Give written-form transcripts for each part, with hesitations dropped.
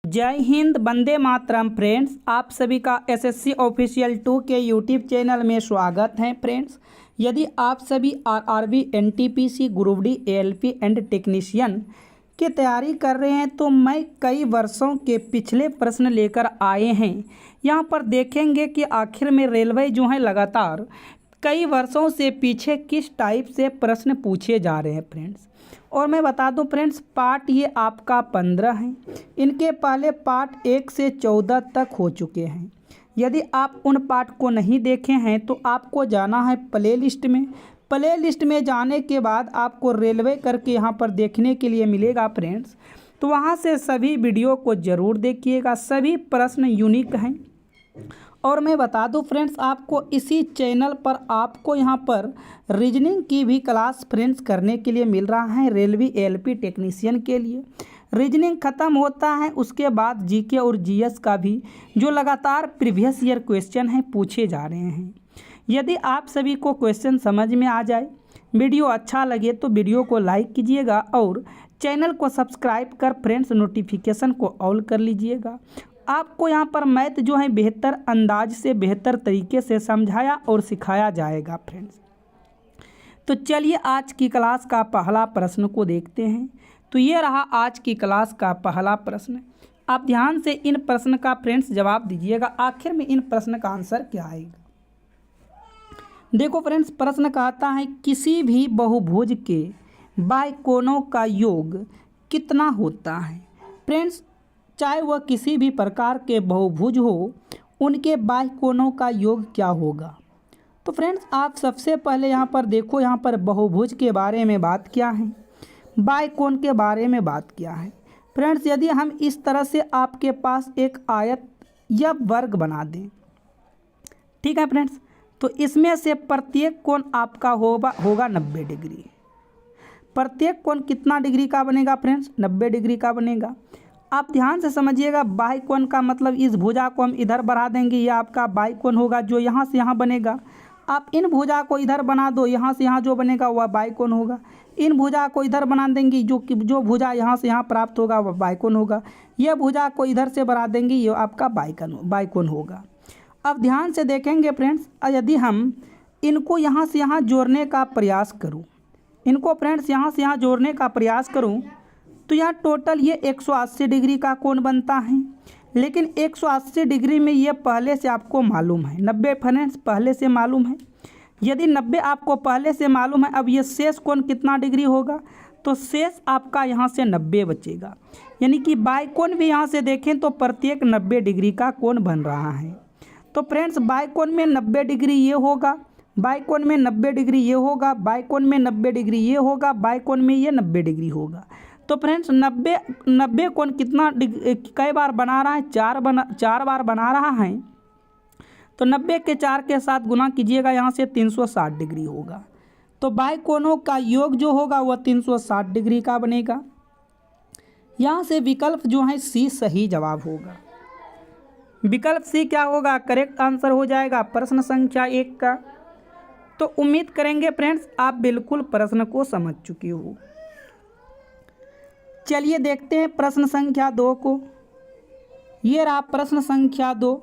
जय हिंद, वंदे मातरम। फ्रेंड्स, आप सभी का एसएससी ऑफिशियल 2 के यूट्यूब चैनल में स्वागत है। फ्रेंड्स, यदि आप सभी RRB, NTPC, group D, ALP and technician की तैयारी कर रहे हैं तो मैं कई वर्षों के पिछले प्रश्न लेकर आए हैं। यहाँ पर देखेंगे कि आखिर में रेलवे जो है लगातार कई वर्षों से पीछे किस टाइप से प्रश्न पूछे जा रहे हैं। फ्रेंड्स, और मैं बता दूं फ्रेंड्स, पार्ट ये आपका 15 है। इनके पहले पार्ट 1 से 14 तक हो चुके हैं। यदि आप उन पार्ट को नहीं देखे हैं तो आपको जाना है प्ले लिस्ट में। प्ले लिस्ट में जाने के बाद आपको रेलवे करके यहाँ पर देखने के लिए मिलेगा। फ्रेंड्स, तो वहाँ से सभी वीडियो को ज़रूर देखिएगा, सभी प्रश्न यूनिक हैं। और मैं बता दूं फ्रेंड्स, आपको इसी चैनल पर आपको यहाँ पर रीजनिंग की भी क्लास फ्रेंड्स करने के लिए मिल रहा है। रेलवे एएलपी टेक्नीशियन के लिए रीजनिंग ख़त्म होता है, उसके बाद जीके और जीएस का भी जो लगातार प्रीवियस ईयर क्वेश्चन हैं पूछे जा रहे हैं। यदि आप सभी को क्वेश्चन समझ में आ जाए, वीडियो अच्छा लगे तो वीडियो को लाइक कीजिएगा और चैनल को सब्सक्राइब कर फ्रेंड्स नोटिफिकेशन को ऑल कर लीजिएगा। आपको यहाँ पर मैथ जो है बेहतर अंदाज से, बेहतर तरीके से समझाया और सिखाया जाएगा। फ्रेंड्स, तो चलिए आज की क्लास का पहला प्रश्न को देखते हैं। तो ये रहा आज की क्लास का पहला प्रश्न। आप ध्यान से इन प्रश्न का फ्रेंड्स जवाब दीजिएगा। आखिर में इन प्रश्न का आंसर क्या आएगा। देखो फ्रेंड्स, प्रश्न कहता है किसी भी बहुभुज के बाह्य कोणों का योग कितना होता है। फ्रेंड्स, चाहे वह किसी भी प्रकार के बहुभुज हो, उनके बाह्य कोणों का योग क्या होगा। तो फ्रेंड्स, आप सबसे पहले यहाँ पर देखो, यहाँ पर बहुभुज के बारे में बात किया है, बाह्य कोण के बारे में बात किया है। फ्रेंड्स, यदि हम इस तरह से आपके पास एक आयत या वर्ग बना दें, ठीक है फ्रेंड्स, तो इसमें से प्रत्येक कोण आपका होगा 90 डिग्री। प्रत्येक कोण कितना डिग्री का बनेगा फ्रेंड्स? 90 डिग्री का बनेगा। आप ध्यान से समझिएगा, बाह्य कोण का मतलब इस भुजा को हम इधर बढ़ा देंगे, ये आपका बाह्य कोण होगा जो यहाँ से यहाँ बनेगा। आप इन भुजा को इधर बना दो, यहाँ से यहाँ जो बनेगा वह बाह्य कोण होगा। इन भुजा को इधर बना देंगे, जो भुजा यहाँ से यहाँ प्राप्त होगा वह बाह्य कोण होगा। यह भुजा को इधर से बढ़ा देंगे, ये आपका बाह्य कोण होगा। अब ध्यान से देखेंगे फ्रेंड्स, यदि हम इनको यहाँ से यहाँ जोड़ने का प्रयास करूँ, इनको फ्रेंड्स यहाँ से यहाँ जोड़ने का प्रयास करूँ तो यहाँ टोटल ये 180 डिग्री का कोण बनता है। लेकिन 180 डिग्री में ये पहले से आपको मालूम है, 90 फ्रेंड्स पहले से मालूम है। यदि 90 आपको पहले से मालूम है, अब ये शेष कोण कितना डिग्री होगा, तो शेष आपका यहाँ से 90 बचेगा। यानी कि बाह्य कोण भी यहाँ से देखें तो प्रत्येक 90 डिग्री का कोण बन रहा है। तो फ्रेंड्स, बाह्य कोण में 90 डिग्री ये होगा, बाह्य कोण में 90 डिग्री ये होगा, बाह्य कोण में 90 डिग्री ये होगा, बाह्य कोण में ये 90 डिग्री होगा। तो फ्रेंड्स, 90 कोण कितना कई बार बना रहा है? 4 बार बना रहा है। तो 90 के 4 के साथ गुना कीजिएगा, यहाँ से 360 डिग्री होगा। तो बाह्य कोणों का योग जो होगा वह 360 डिग्री का बनेगा। यहाँ से विकल्प जो है सी सही जवाब होगा। विकल्प सी क्या होगा? करेक्ट आंसर हो जाएगा प्रश्न संख्या 1 का। तो उम्मीद करेंगे फ्रेंड्स आप बिल्कुल प्रश्न को समझ चुके हो। चलिए देखते हैं प्रश्न संख्या 2 को। ये रहा प्रश्न संख्या 2।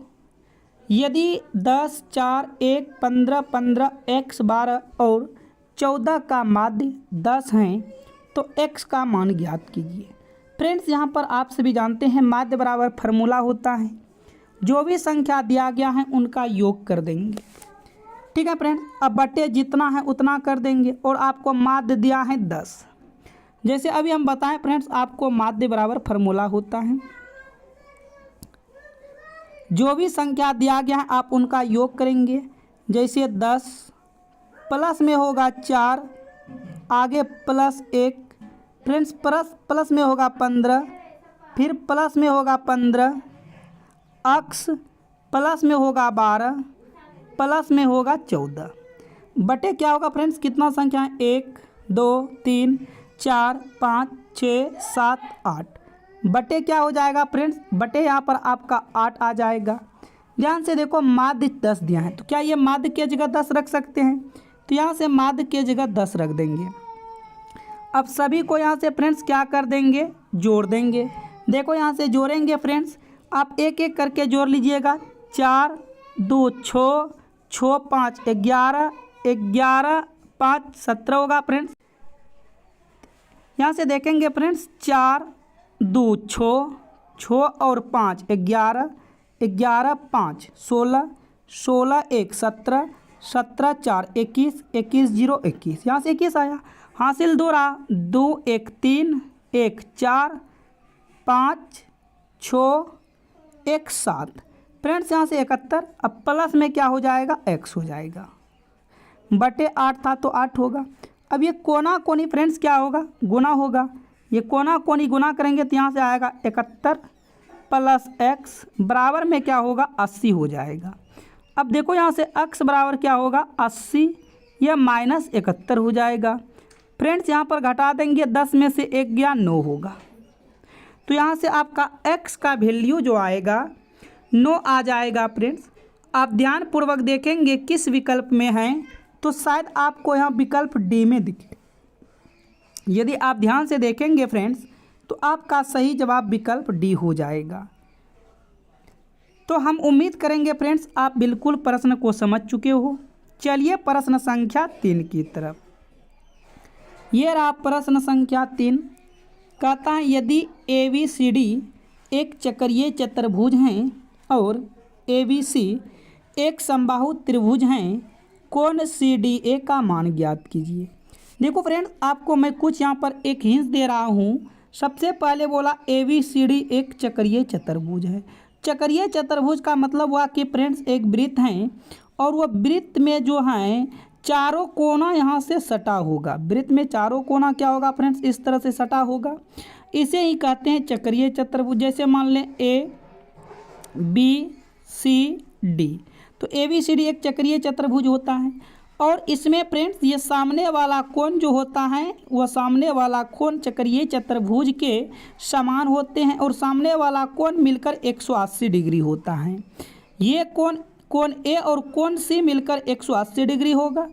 यदि 10, 4, 1, 15, 15, x 12 और 14 का माध्य 10 हैं तो x का मान ज्ञात कीजिए। फ्रेंड्स, यहाँ पर आप सभी जानते हैं माध्य बराबर फार्मूला होता है, जो भी संख्या दिया गया है उनका योग कर देंगे। ठीक है फ्रेंड्स, अब बटे जितना है उतना कर देंगे और आपको माध्य दिया है 10। जैसे अभी हम बताएं फ्रेंड्स, आपको माध्य बराबर फार्मूला होता है, जो भी संख्या दिया गया है आप उनका योग करेंगे। जैसे 10 प्लस में होगा 4, आगे प्लस 1, फ्रेंड्स प्लस में होगा 15, फिर प्लस में होगा 15, x प्लस में होगा 12, प्लस में होगा 14, बटे क्या होगा फ्रेंड्स? कितना संख्या है? 1, 2, 3, 4, 5, 6, 7, 8, बटे क्या हो जाएगा फ्रेंड्स? बटे यहाँ पर आपका 8 आ जाएगा। ध्यान से देखो, माध्य 10 दिया है, तो क्या ये माध्य की जगह 10 रख सकते हैं? तो यहाँ से माध्य की जगह 10 रख देंगे। अब सभी को यहाँ से फ्रेंड्स क्या कर देंगे? जोड़ देंगे। देखो यहाँ से जोड़ेंगे फ्रेंड्स, आप एक एक करके जोड़ लीजिएगा। 4 2 6, 6 5 11, 11 5 17 होगा फ्रेंड्स। यहाँ से देखेंगे फ्रेंड्स, 4 2 6, 6 और 5 11, 11 5 16, 16 1 17, 17 4 21, 21 0 21। यहाँ से 21 आया। हासिल 2 रहा, 2 1 3, 1 4, 5 6, 1 7 फ्रेंड्स। यहाँ से 71। अब प्लस में क्या हो जाएगा, x हो जाएगा, बटे 8 था तो 8 होगा। अब ये कोना कोनी फ्रेंड्स क्या होगा, गुना होगा। ये कोना कोनी गुना करेंगे तो यहाँ से आएगा 71 प्लस x बराबर में क्या होगा, 80 हो जाएगा। अब देखो यहाँ से x बराबर क्या होगा, 80, यह माइनस 71 हो जाएगा। फ्रेंड्स यहाँ पर घटा देंगे, 10 में से 1 गया 9 होगा। तो यहाँ से आपका x का वैल्यू जो आएगा 9 आ जाएगा। फ्रेंड्स आप ध्यानपूर्वक देखेंगे किस विकल्प में है, तो शायद आपको यहाँ विकल्प डी में दिखे। यदि आप ध्यान से देखेंगे फ्रेंड्स तो आपका सही जवाब विकल्प डी हो जाएगा। तो हम उम्मीद करेंगे फ्रेंड्स आप बिल्कुल प्रश्न को समझ चुके हो। चलिए प्रश्न संख्या 3 की तरफ। ये रहा प्रश्न संख्या 3। कहता है यदि ABCD एक चक्रीय चतुर्भुज हैं और ABC एक समबाहु त्रिभुज हैं, कोण CDA का मान ज्ञात कीजिए। देखो फ्रेंड्स आपको मैं कुछ यहाँ पर एक हिंट दे रहा हूँ। सबसे पहले बोला ABCD एक चक्रीय चतुर्भुज है। चक्रीय चतुर्भुज का मतलब हुआ कि फ्रेंड्स एक वृत्त हैं और वह वृत्त में जो है चारों कोना यहाँ से सटा होगा। वृत्त में चारों कोना क्या होगा फ्रेंड्स, इस तरह से सटा होगा। इसे ही कहते हैं चक्रीय चतुर्भुज। जैसे मान लें ABCD, तो ABCD एक चक्रीय चतुर्भुज होता है और इसमें फ्रेंड्स ये सामने वाला कोण जो होता है वह सामने वाला कोण चक्रीय चतुर्भुज के समान होते हैं और सामने वाला कोण मिलकर 180 डिग्री होता है। ये कोण A और कोण C मिलकर 180 डिग्री होगा।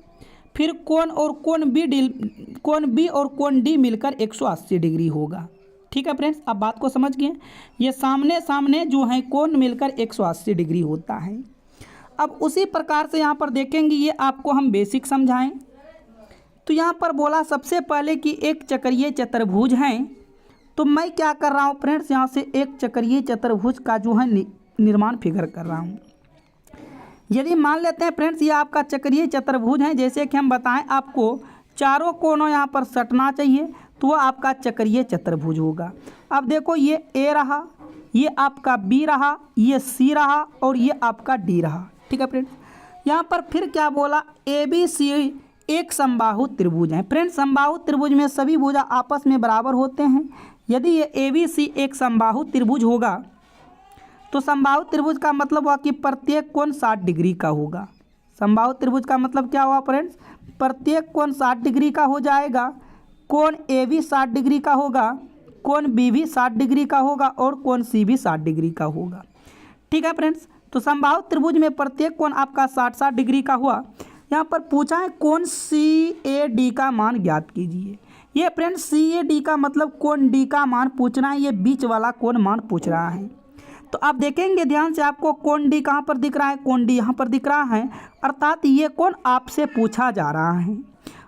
फिर कोण और कोण B और कोण D मिलकर 180 डिग्री होगा। ठीक है फ्रेंड्स, अब बात को समझ गए। ये सामने सामने जो है कोण मिलकर 180 डिग्री होता है। अब उसी प्रकार से यहाँ पर देखेंगे, ये आपको हम बेसिक समझाएं। तो यहाँ पर बोला सबसे पहले कि एक चक्रीय चतुर्भुज हैं, तो मैं क्या कर रहा हूँ फ्रेंड्स, यहाँ से एक चक्रीय चतुर्भुज का जो है निर्माण फिगर कर रहा हूँ। यदि मान लेते हैं फ्रेंड्स ये आपका चक्रीय चतुर्भुज है, जैसे कि हम बताएं आपको चारों कोनों यहाँ पर सटना चाहिए, तो वह आपका चक्रीय चतुर्भुज होगा। अब देखो ये A रहा, ये आपका B रहा, ये C रहा और ये आपका D रहा। ठीक है फ्रेंड्स, यहाँ पर फिर क्या बोला, ABC एक समबाहु त्रिभुज है। फ्रेंड्स समबाहु त्रिभुज में सभी भुजा आपस में बराबर होते हैं। यदि ये ABC एक समबाहु त्रिभुज होगा तो समबाहु त्रिभुज का मतलब हुआ कि प्रत्येक कोण 60 डिग्री का होगा। समबाहु त्रिभुज का मतलब क्या हुआ फ्रेंड्स, प्रत्येक कोण 60 डिग्री का हो जाएगा। कोण A भी 60 डिग्री का होगा, कोण B भी 60 डिग्री का होगा और कोण C भी 60 डिग्री का होगा। ठीक है फ्रेंड्स, तो समबाहु त्रिभुज में प्रत्येक कोण आपका 60-60 डिग्री का हुआ। यहाँ पर पूछा है कोण CAD का मान ज्ञात कीजिए। ये फ्रेंड्स CAD का मतलब कोण D का मान पूछना है, ये बीच वाला कोण मान पूछ रहा है। तो आप देखेंगे ध्यान से, आपको कोण D कहाँ पर दिख रहा है, कोण D यहाँ पर दिख रहा है, अर्थात ये कोण आपसे पूछा जा रहा है।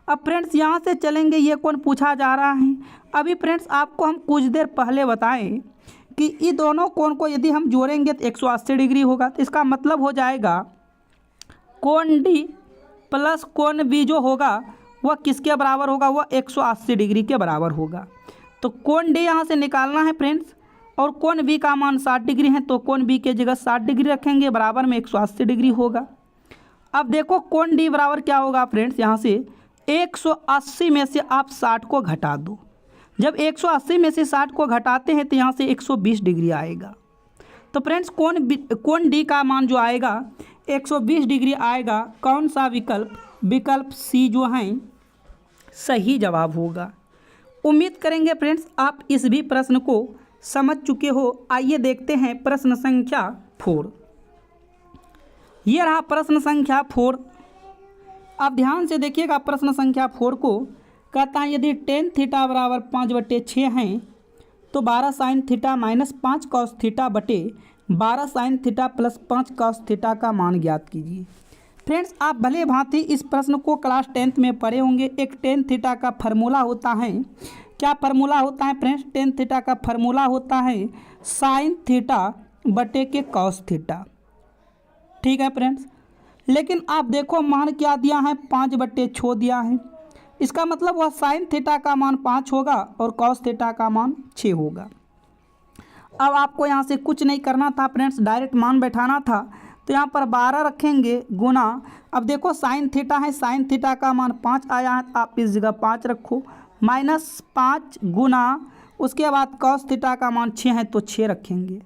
अब फ्रेंड्स यहाँ से चलेंगे, ये कोण पूछा जा रहा है। अभी फ्रेंड्स आपको हम कुछ देर पहले बताएं कि ये दोनों कोण को यदि हम जोड़ेंगे तो 180 डिग्री होगा। तो इसका मतलब हो जाएगा कोण D प्लस कोण B जो होगा वह किसके बराबर होगा, वह 180 डिग्री के बराबर होगा। तो कोण D यहाँ से निकालना है फ्रेंड्स, और कोण B का मान 60 डिग्री है, तो कोण B के जगह 60 डिग्री रखेंगे, बराबर में 180 डिग्री होगा। अब देखो कोण D बराबर क्या होगा फ्रेंड्स, यहाँ से 180 में से आप 60 को घटा दो। जब 180 में से 60 को घटाते हैं तो यहाँ से 120 डिग्री आएगा। तो फ्रेंड्स कोण D का मान जो आएगा 120 डिग्री आएगा। कौन सा विकल्प, विकल्प C जो है सही जवाब होगा। उम्मीद करेंगे फ्रेंड्स आप इस भी प्रश्न को समझ चुके हो। आइए देखते हैं प्रश्न संख्या 4। यह रहा प्रश्न संख्या 4। अब ध्यान से देखिएगा प्रश्न संख्या 4 को। कहता है यदि tan थीटा बराबर 5/6 हैं तो 12 sine theta minus 5 cos theta बटे 12 sine theta plus 5 cos theta का मान ज्ञात कीजिए। फ्रेंड्स, आप भले भांति इस प्रश्न को क्लास 10th में पढ़े होंगे। एक टेन थीटा का फार्मूला होता है। क्या फार्मूला होता है फ्रेंड्स? टेन थीटा का फार्मूला होता है साइन थीटा बटे के कॉस थीटा। ठीक है फ्रेंड्स, लेकिन आप देखो मान क्या दिया है, 5/6 दिया है। इसका मतलब वह साइन थीटा का मान 5 होगा और कॉस थीटा का मान 6 होगा। अब आपको यहाँ से कुछ नहीं करना था फ्रेंड्स, डायरेक्ट मान बैठाना था। तो यहाँ पर 12 रखेंगे गुना, अब देखो साइन थीटा है, साइन थीटा का मान 5 आया है, आप इस जगह 5 रखो, माइनस 5 गुना, उसके बाद कॉस थीटा का मान 6 है तो 6 रखेंगे,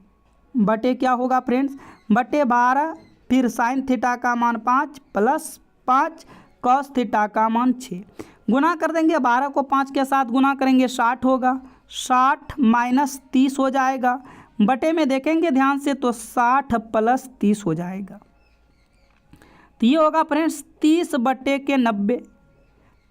बटे क्या होगा फ्रेंड्स, बटे 12, फिर साइन थीटा का मान 5 प्लस 5 कॉस थीटा का मान 6, गुना कर देंगे। 12 को 5 के साथ गुना करेंगे 60 होगा, 60 माइनस 30 हो जाएगा, बटे में देखेंगे ध्यान से तो 60 प्लस 30 हो जाएगा। तो ये होगा फ्रेंड्स 30/90।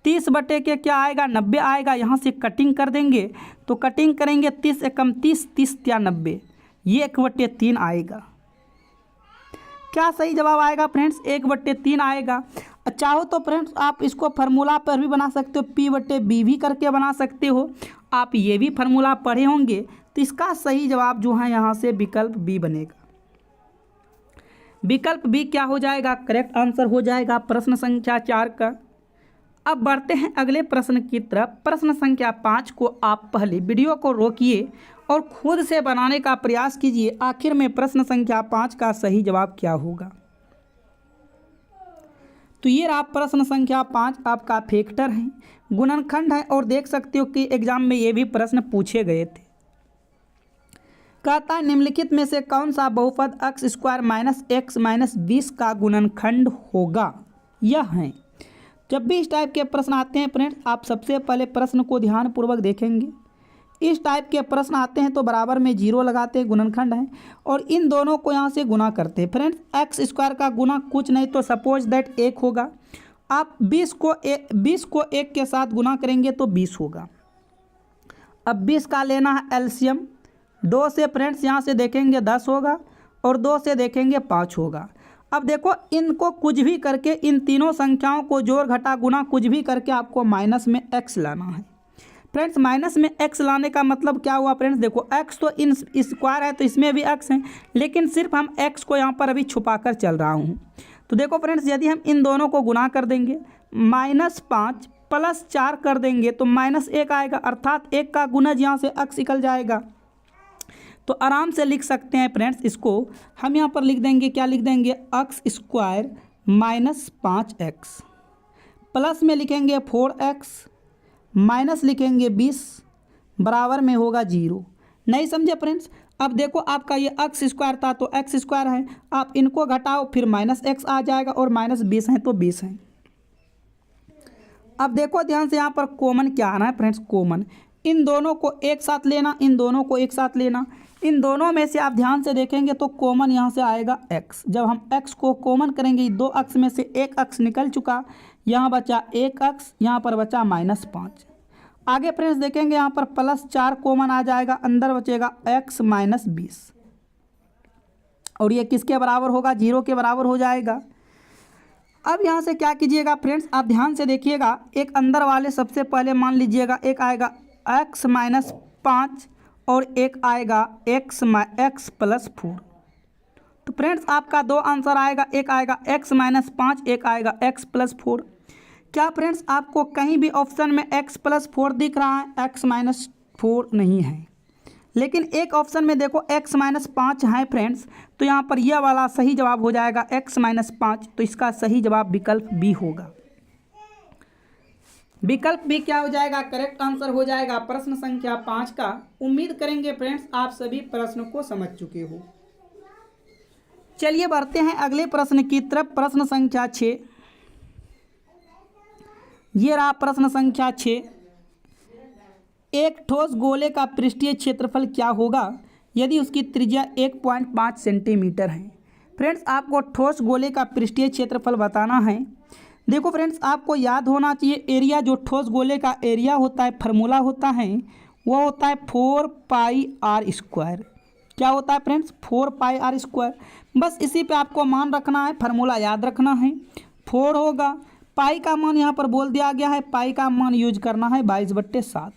30 के क्या आएगा, 90 आएगा। यहाँ से कटिंग कर देंगे तो कटिंग करेंगे 30 एकम 30, 30 या 90, ये 1/3 आएगा। क्या सही जवाब आएगा फ्रेंड्स? 1/3 आएगा। चाहो तो फ्रेंड्स आप इसको फार्मूला पर भी बना सकते हो, P/B भी करके बना सकते हो। आप ये भी फार्मूला पढ़े होंगे। तो इसका सही जवाब जो है यहाँ से विकल्प बी बनेगा। विकल्प बी क्या हो जाएगा? करेक्ट आंसर हो जाएगा प्रश्न संख्या 4 का। अब बढ़ते हैं अगले प्रश्न की तरफ। प्रश्न संख्या 5 को आप पहले वीडियो को रोकिए और खुद से बनाने का प्रयास कीजिए। आखिर में प्रश्न संख्या 5 का सही जवाब क्या होगा? तो ये रहा प्रश्न संख्या 5, आपका फैक्टर है, गुणनखंड है, और देख सकते हो कि एग्जाम में ये भी प्रश्न पूछे गए थे। कहता है निम्नलिखित में से कौन सा बहुपद x² माइनस x माइनस 20 का गुणनखंड होगा? यह है। जब भी इस टाइप के प्रश्न आते हैं फ्रेंड्स, आप सबसे पहले प्रश्न को ध्यानपूर्वक देखेंगे। इस टाइप के प्रश्न आते हैं तो बराबर में 0 लगाते हैं, गुणनखंड है, और इन दोनों को यहाँ से गुना करते हैं। फ्रेंड्स, x² का गुना कुछ नहीं तो सपोज दैट 1 होगा। आप 20 को 1 के साथ गुना करेंगे तो 20 होगा। अब 20 का लेना है एलसीएम। 2 से फ्रेंड्स यहाँ से देखेंगे 10 होगा, और 2 से देखेंगे 5 होगा। अब देखो इनको कुछ भी करके, इन तीनों संख्याओं को जोड़ घटा गुना कुछ भी करके आपको माइनस में x लाना है। फ्रेंड्स, माइनस में x लाने का मतलब क्या हुआ फ्रेंड्स? देखो x तो इन स्क्वायर है तो इसमें भी x है, लेकिन सिर्फ हम x को यहाँ पर अभी छुपा कर चल रहा हूँ। तो देखो फ्रेंड्स, यदि हम इन दोनों को गुना कर देंगे, -5 प्लस 4 कर देंगे तो -1 आएगा, अर्थात 1 का गुणज यहाँ से x निकल जाएगा। तो आराम से लिख सकते हैं फ्रेंड्स, इसको हम यहाँ पर लिख देंगे, क्या लिख देंगे, x² माइनस 5x, प्लस में लिखेंगे 4x, माइनस लिखेंगे 20, बराबर में होगा 0। नहीं समझे फ्रेंड्स? अब देखो आपका ये x² था तो x² है, आप इनको घटाओ फिर -x आ जाएगा, और -20 है तो 20 है। अब देखो ध्यान से यहाँ पर कॉमन क्या आना है फ्रेंड्स, कॉमन इन दोनों को एक साथ लेना, इन दोनों को एक साथ लेना। इन दोनों में से आप ध्यान से देखेंगे तो कॉमन यहाँ से आएगा x। जब हम x को कॉमन करेंगे, 2 अक्ष में से 1 अक्ष निकल चुका, यहाँ बचा 1 अक्ष, यहाँ पर बचा -5। आगे फ्रेंड्स देखेंगे यहाँ पर +4 कॉमन आ जाएगा, अंदर बचेगा x माइनस 20, और ये किसके बराबर होगा? 0 के बराबर हो जाएगा। अब यहाँ से क्या कीजिएगा फ्रेंड्स, आप ध्यान से देखिएगा, एक अंदर वाले सबसे पहले मान लीजिएगा, एक आएगा x माइनस 5 और एक आएगा x प्लस 4। तो फ्रेंड्स आपका 2 आंसर आएगा, एक आएगा x माइनस 5, एक आएगा x प्लस 4। क्या फ्रेंड्स आपको कहीं भी ऑप्शन में x प्लस 4 दिख रहा है? x माइनस 4 नहीं है, लेकिन एक ऑप्शन में देखो x माइनस 5 है फ्रेंड्स। तो यहाँ पर यह वाला सही जवाब हो जाएगा x माइनस 5। तो इसका सही जवाब विकल्प बी होगा। विकल्प बी क्या हो जाएगा? करेक्ट आंसर हो जाएगा प्रश्न संख्या 5 का। उम्मीद करेंगे फ्रेंड्स आप सभी प्रश्न को समझ चुके हो। चलिए बढ़ते हैं अगले प्रश्न की तरफ। प्रश्न संख्या 6, ये रहा प्रश्न संख्या 6। एक ठोस गोले का पृष्ठीय क्षेत्रफल क्या होगा यदि उसकी त्रिज्या 1.5 सेंटीमीटर है? फ्रेंड्स आपको ठोस गोले का पृष्ठीय क्षेत्रफल बताना है। देखो फ्रेंड्स आपको याद होना चाहिए, एरिया जो ठोस गोले का एरिया होता है, फार्मूला होता है वो होता है 4πr²। क्या होता है फ्रेंड्स? 4πr²। बस इसी पे आपको मान रखना है, फार्मूला याद रखना है। 4 होगा, पाई का मान यहाँ पर बोल दिया गया है, पाई का मान यूज करना है 22/7।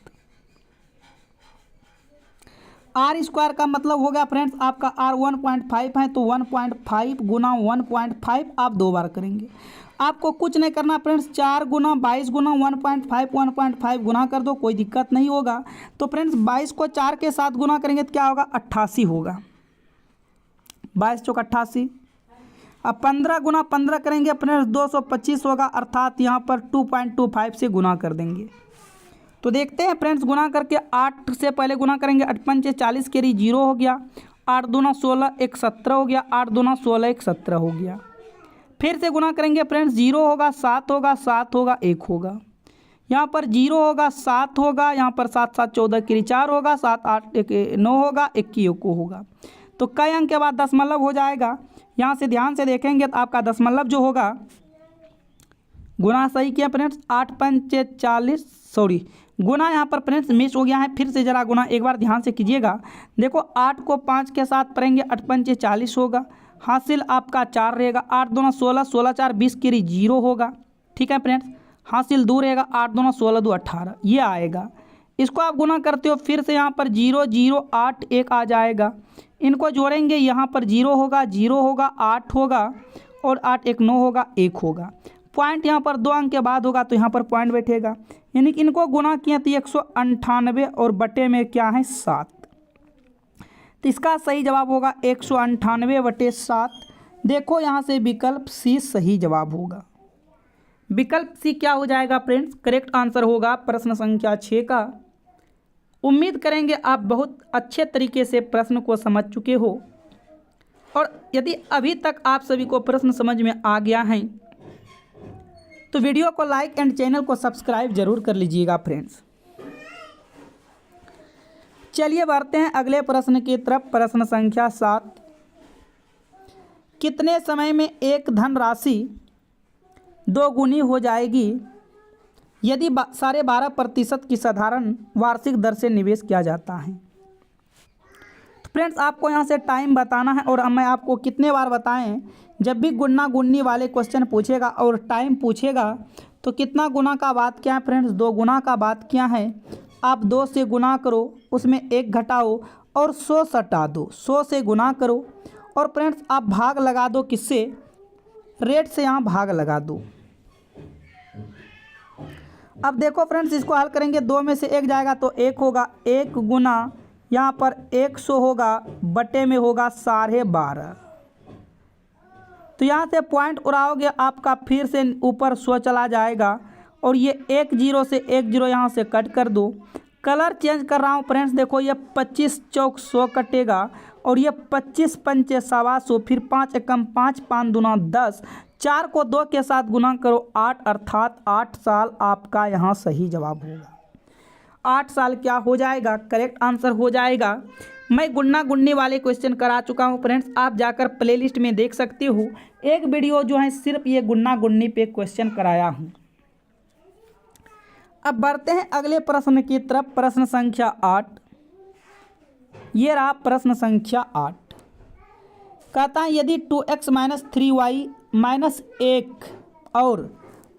r² का मतलब हो गया फ्रेंड्स आपका r 1.5 है, तो 1.5 गुना 1.5 आप 2 बार करेंगे। आपको कुछ नहीं करना फ्रेंड्स, 4 गुना 22 गुना 1.5 गुना कर दो, कोई दिक्कत नहीं होगा। तो फ्रेंड्स 22 को 4 के साथ गुना करेंगे तो क्या होगा? 88 होगा। 22 चौक 88। अब 15 गुना 15 करेंगे फ्रेंड्स 225 होगा, अर्थात यहाँ पर 2.25 से गुना कर देंगे। तो देखते हैं फ्रेंड्स, गुना करके 8 से पहले गुना करेंगे, 8 पंचे 40 केरी 0 हो गया, 8 दूना 16 1 17 हो गया, 8 दूना 16 1 17 हो गया। फिर से गुना करेंगे फ्रेंड्स, 0 होगा 7 होगा 7 होगा 1 होगा, यहाँ पर 0 होगा 7 होगा, यहाँ पर 7 7 14 केरी 4 होगा, 7 8 1 9 होगा, 1 की 1 होगा। तो कई अंक के बाद दशमलव हो जाएगा। यहाँ से ध्यान से देखेंगे तो आपका दशमलव जो होगा, गुना सही किया फ्रेंड्स, 8 पंचे 40, सॉरी गुना यहाँ पर फ्रेंड्स मिस हो गया है, फिर से जरा गुना एक बार ध्यान से कीजिएगा। देखो 8 को 5 के साथ पढ़ेंगे, 8 पंचे 40 होगा, हासिल आपका 4 रहेगा, 8 दूना 16 16 4 20 केरी 0 होगा। ठीक है फ्रेंड्स, हासिल 2 रहेगा, 8 दूना 16 2 18 ये आएगा। इसको आप गुना करते हो, फिर से यहाँ पर 0 0 8 1 आ जाएगा। इनको जोड़ेंगे, यहाँ पर 0 होगा 0 होगा 8 होगा और 8 1 9 होगा 1 होगा। पॉइंट यहाँ पर 2 अंक के बाद होगा तो यहाँ पर पॉइंट बैठेगा, यानी कि इनको गुना किया तो 198 और बटे में क्या है 7। तो इसका सही जवाब होगा 198/7। देखो यहाँ से विकल्प सी सही जवाब होगा। विकल्प सी क्या हो जाएगा फ्रेंड्स? करेक्ट आंसर होगा प्रश्न संख्या 6 का। उम्मीद करेंगे आप बहुत अच्छे तरीके से प्रश्न को समझ चुके हो, और यदि अभी तक आप सभी को प्रश्न समझ में आ गया है तो वीडियो को लाइक एंड चैनल को सब्सक्राइब जरूर कर लीजिएगा फ्रेंड्स। चलिए बढ़ते हैं अगले प्रश्न की तरफ। प्रश्न संख्या 7, कितने समय में एक धनराशि 2 गुनी हो जाएगी यदि 12.5% की साधारण वार्षिक दर से निवेश किया जाता है? तो फ्रेंड्स आपको यहाँ से टाइम बताना है, और मैं आपको कितने बार बताएं, जब भी गुना गुन्नी वाले क्वेश्चन पूछेगा और टाइम पूछेगा तो कितना गुना का बात क्या है फ्रेंड्स? 2 गुना का बात क्या है। आप 2 से गुना करो, उसमें 1 घटाओ और 100 सटा दो, 100 से गुना करो और फ्रेंड्स आप भाग लगा दो, किससे? रेट से यहाँ भाग लगा दो। अब देखो फ्रेंड्स, इसको हल करेंगे, 2 में से 1 जाएगा तो 1 होगा, 1 गुना यहाँ पर 100 होगा, बटे में होगा 12.5। तो यहाँ से पॉइंट उड़ाओगे आपका, फिर से ऊपर 100 चला जाएगा, और ये 1 0 से 1 0 यहाँ से कट कर दो। कलर चेंज कर रहा हूँ फ्रेंड्स, देखो ये 25 चौक 100 कटेगा, और ये 25 पंचे 125, फिर 5 एकम 5 5 दूना 10, 4 को 2 के साथ गुना करो 8, अर्थात 8 साल आपका यहाँ सही जवाब होगा। 8 साल क्या हो जाएगा? करेक्ट आंसर हो जाएगा। मैं गुन्ना गुन्नी वाले क्वेश्चन करा चुका हूँ फ्रेंड्स, आप जाकर प्लेलिस्ट में देख सकते हो। एक वीडियो जो है सिर्फ ये गुन्ना गुन्नी पे क्वेश्चन कराया हूँ। अब बढ़ते हैं अगले प्रश्न की तरफ। प्रश्न संख्या 8, ये रहा प्रश्न संख्या 8। कहता है यदि 2x - 3y - 1 और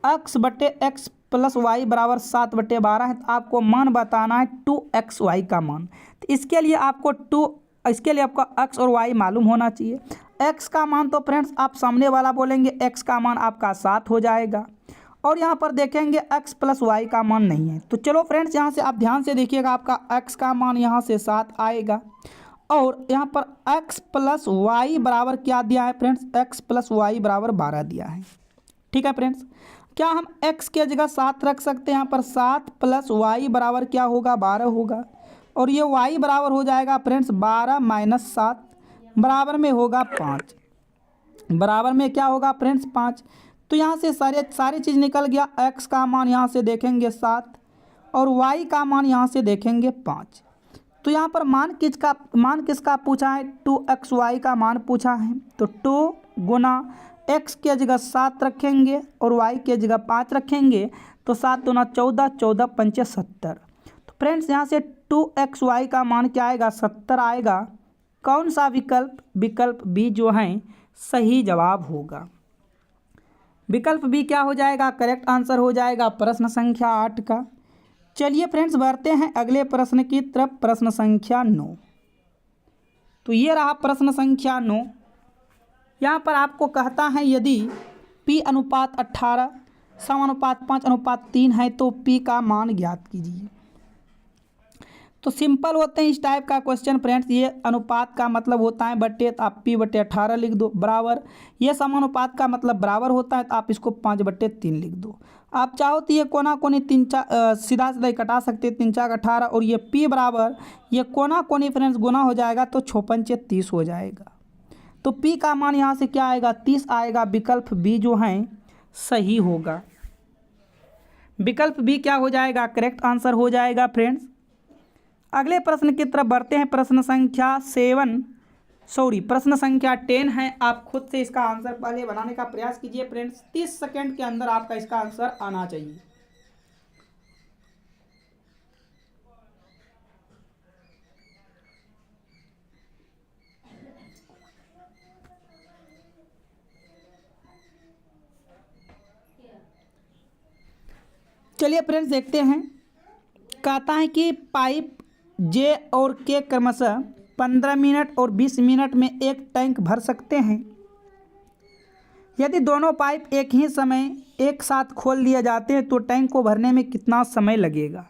x बटे x प्लस y बराबर 7/12 है, तो आपको मान बताना है 2xy का मान। तो इसके लिए आपको आपका x और y मालूम होना चाहिए। x का मान तो फ्रेंड्स आप सामने वाला बोलेंगे, x का मान आपका 7 हो जाएगा, और यहाँ पर देखेंगे x प्लस y का मान नहीं है। तो चलो फ्रेंड्स यहाँ से आप ध्यान से देखिएगा, आपका x का मान यहाँ से 7 आएगा, और यहाँ पर x प्लस y बराबर क्या दिया है फ्रेंड्स? x प्लस y बराबर 12 दिया है। ठीक है फ्रेंड्स, क्या हम x के जगह 7 रख सकते हैं? यहाँ पर 7 प्लस y बराबर क्या होगा? 12 होगा, और ये y बराबर हो जाएगा फ्रेंड्स 12 - 7 बराबर में होगा 5, बराबर में क्या होगा फ्रेंड्स? 5। तो यहाँ से सारी चीज़ निकल गया। x का मान यहाँ से देखेंगे 7 और y का मान यहाँ से देखेंगे 5। तो यहाँ पर मान किसका पूछा है? 2xy का मान पूछा है। तो 2 गुना x के जगह 7 रखेंगे और y के जगह 5 रखेंगे, तो 7 दूना 14, 14 पंचे 70। तो फ्रेंड्स यहाँ से 2xy का मान क्या आएगा 70 आएगा। कौन सा विकल्प बी जो है सही जवाब होगा। विकल्प बी क्या हो जाएगा, करेक्ट आंसर हो जाएगा प्रश्न संख्या 8 का। चलिए फ्रेंड्स बढ़ते हैं अगले प्रश्न की तरफ, प्रश्न संख्या 9। तो ये रहा प्रश्न संख्या 9। यहाँ पर आपको कहता है यदि P अनुपात 18 समानुपात 5:3 है तो P का मान ज्ञात कीजिए। तो सिंपल होते हैं इस टाइप का क्वेश्चन फ्रेंड्स। ये अनुपात का मतलब होता है बट्टे, तो आप P/18 लिख दो बराबर। ये समानुपात का मतलब बराबर होता है, तो आप इसको 5/3 लिख दो। आप चाहो तो ये कोना कोनी सीधा सीधा कटा सकते हैं, 3 4 18। और ये P बराबर ये कोना कोनी फ्रेंड्स गुना हो जाएगा तो 56 30 हो जाएगा। तो P का मान यहाँ से क्या आएगा 30 आएगा। विकल्प बी जो है सही होगा। विकल्प बी क्या हो जाएगा, करेक्ट आंसर हो जाएगा फ्रेंड्स। अगले प्रश्न की तरफ बढ़ते हैं, प्रश्न संख्या 10 है। आप खुद से इसका आंसर पहले बनाने का प्रयास कीजिए फ्रेंड्स। 30 सेकंड के अंदर आपका इसका आंसर आना चाहिए। चलिए फ्रेंड्स देखते हैं। कहता है कि पाइप जे और के क्रमशः 15 मिनट और 20 मिनट में एक टैंक भर सकते हैं। यदि दोनों पाइप एक ही समय एक साथ खोल दिए जाते हैं तो टैंक को भरने में कितना समय लगेगा।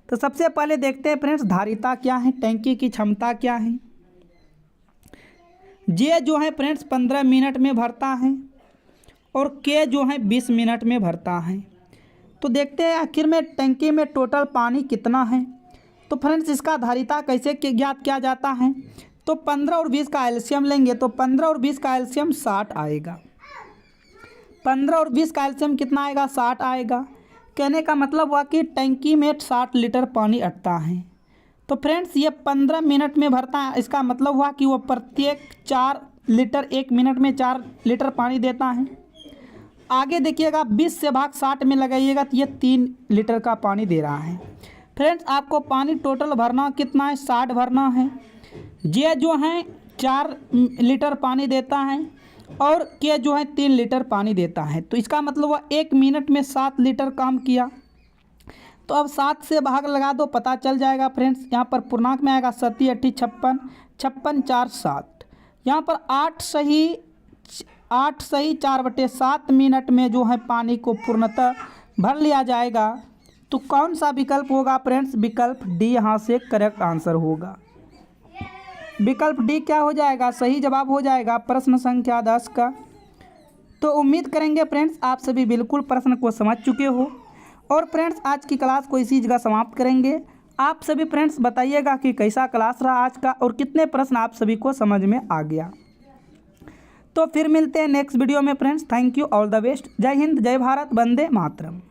तो सबसे पहले देखते हैं फ्रेंड्स धारिता क्या है, टैंकी की क्षमता क्या है। जे जो है फ्रेंड्स 15 मिनट में भरता है और के जो है 20 मिनट में भरता है। तो देखते हैं आखिर में टैंकी में टोटल पानी कितना है। तो फ्रेंड्स इसका धारिता कैसे ज्ञात किया जाता है। तो 15 और 20 का एलसीएम लेंगे तो 15 और 20 का एलसीएम 60 आएगा। 15 और 20 का एलसीएम कितना आएगा 60 आएगा। कहने का मतलब हुआ कि टैंकी में 60 लीटर पानी अटता है। तो फ्रेंड्स ये 15 मिनट में भरता है, इसका मतलब हुआ कि वो प्रत्येक 4 लीटर 1 मिनट में 4 लीटर पानी देता है। आगे देखिएगा 20 से भाग 60 में लगाइएगा तो ये 3 लीटर का पानी दे रहा है। फ्रेंड्स आपको पानी टोटल भरना कितना है 60 भरना है। जे जो है 4 लीटर पानी देता है और के जो है 3 लीटर पानी देता है। तो इसका मतलब वह 1 मिनट में 7 लीटर काम किया। तो अब 7 से भाग लगा दो, पता चल जाएगा फ्रेंड्स। यहाँ पर पूर्णांक में आएगा 7 × 8 = 56, 56 4 7। यहाँ पर 8 सही 4/7 मिनट में जो है पानी को पूर्णतः भर लिया जाएगा। तो कौन सा विकल्प होगा फ्रेंड्स, विकल्प डी यहाँ से करेक्ट आंसर होगा। विकल्प डी क्या हो जाएगा, सही जवाब हो जाएगा प्रश्न संख्या 10 का। तो उम्मीद करेंगे फ्रेंड्स आप सभी बिल्कुल प्रश्न को समझ चुके हो। और फ्रेंड्स आज की क्लास को इसी जगह समाप्त करेंगे। आप सभी फ्रेंड्स बताइएगा कि कैसा क्लास रहा आज का और कितने प्रश्न आप सभी को समझ में आ गया। तो फिर मिलते हैं नेक्स्ट वीडियो में friends. Thank you, all the best. जय हिंद, जय भारत, वंदे मातरम।